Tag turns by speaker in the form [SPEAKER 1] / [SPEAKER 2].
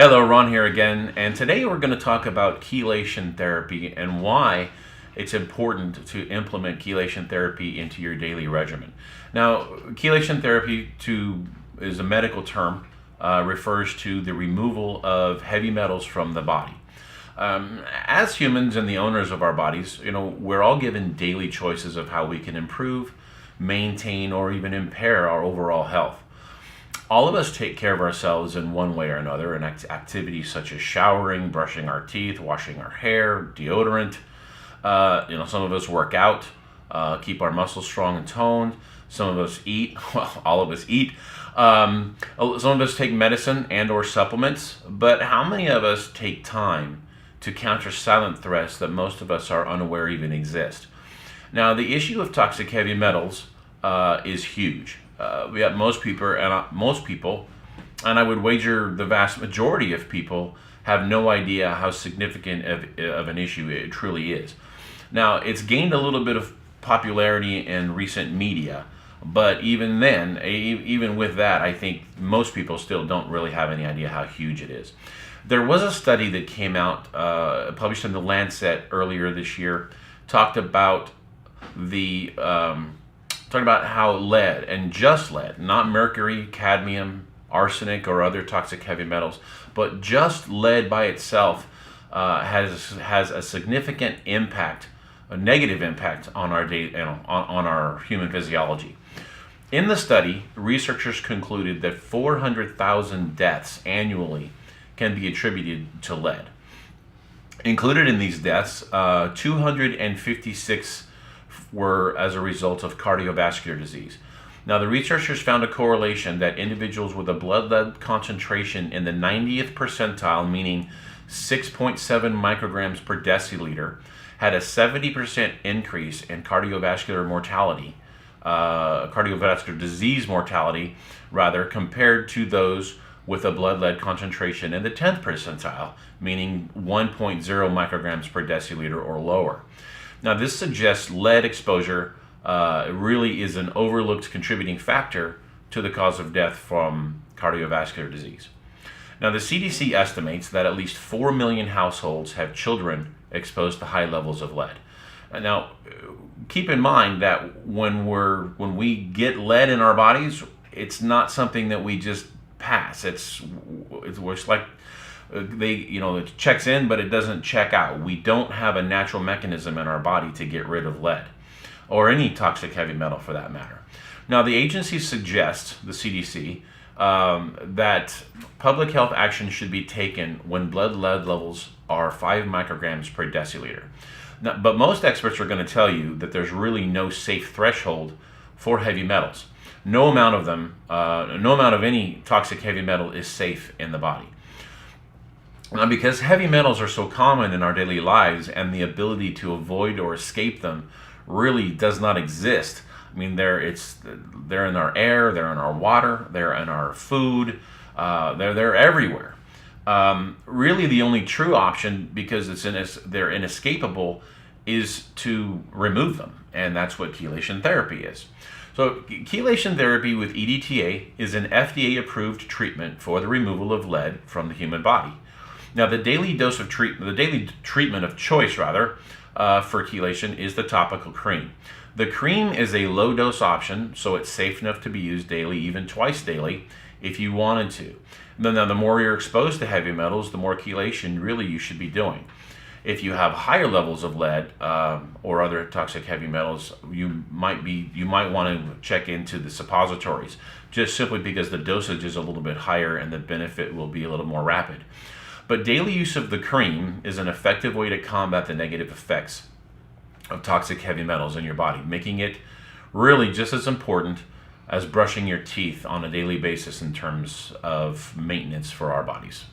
[SPEAKER 1] Hello, Ron here again, and today we're going to talk about chelation therapy and why it's important to implement chelation therapy into your daily regimen. Now, chelation therapy is a medical term, refers to the removal of heavy metals from the body. As humans and the owners of our bodies, we're all given daily choices of how we can improve, maintain, or even impair our overall health. All of us take care of ourselves in one way or another in activities such as showering, brushing our teeth, washing our hair, deodorant. Some of us work out, keep our muscles strong and toned. Some of us eat. Well, all of us eat. Some of us take medicine and or supplements. But how many of us take time to counter silent threats that most of us are unaware even exist? Now, the issue of toxic heavy metals is huge. We have most people, and I would wager the vast majority of people have no idea how significant of an issue it truly is. Now, it's gained a little bit of popularity in recent media, but even then, even with that, I think most people still don't really have any idea how huge it is. There was a study that came out, published in the Lancet earlier this year, talked about how lead, and just lead, not mercury, cadmium, arsenic, or other toxic heavy metals, but just lead by itself has a significant impact, a negative impact on our human physiology. In the study, researchers concluded that 400,000 deaths annually can be attributed to lead. Included in these deaths, 256 were as a result of cardiovascular disease. Now, the researchers found a correlation that individuals with a blood lead concentration in the 90th percentile, meaning 6.7 micrograms per deciliter, had a 70% increase in cardiovascular disease mortality, rather, compared to those with a blood lead concentration in the 10th percentile, meaning 1.0 micrograms per deciliter or lower. Now, this suggests lead exposure really is an overlooked contributing factor to the cause of death from cardiovascular disease. Now, the CDC estimates that at least 4 million households have children exposed to high levels of lead. Now, keep in mind that when we get lead in our bodies, it's not something that we just pass. It's like it checks in, but it doesn't check out. We don't have a natural mechanism in our body to get rid of lead, or any toxic heavy metal for that matter. Now, the agency suggests, the CDC, that public health action should be taken when blood lead levels are 5 micrograms per deciliter. Now, but most experts are going to tell you that there's really no safe threshold for heavy metals. No amount of them, no amount of any toxic heavy metal is safe in the body. Now, because heavy metals are so common in our daily lives and the ability to avoid or escape them really does not exist. I mean, they're in our air, they're in our water, they're in our food, they're everywhere. Really, the only true option, because they're inescapable, is to remove them, and that's what chelation therapy is. So, chelation therapy with EDTA is an FDA-approved treatment for the removal of lead from the human body. Now, the daily treatment of choice, for chelation is the topical cream. The cream is a low-dose option, so it's safe enough to be used daily, even twice daily, if you wanted to. Now, the more you're exposed to heavy metals, the more chelation really you should be doing. If you have higher levels of lead or other toxic heavy metals, you might want to check into the suppositories, just simply because the dosage is a little bit higher and the benefit will be a little more rapid. But daily use of the cream is an effective way to combat the negative effects of toxic heavy metals in your body, making it really just as important as brushing your teeth on a daily basis in terms of maintenance for our bodies.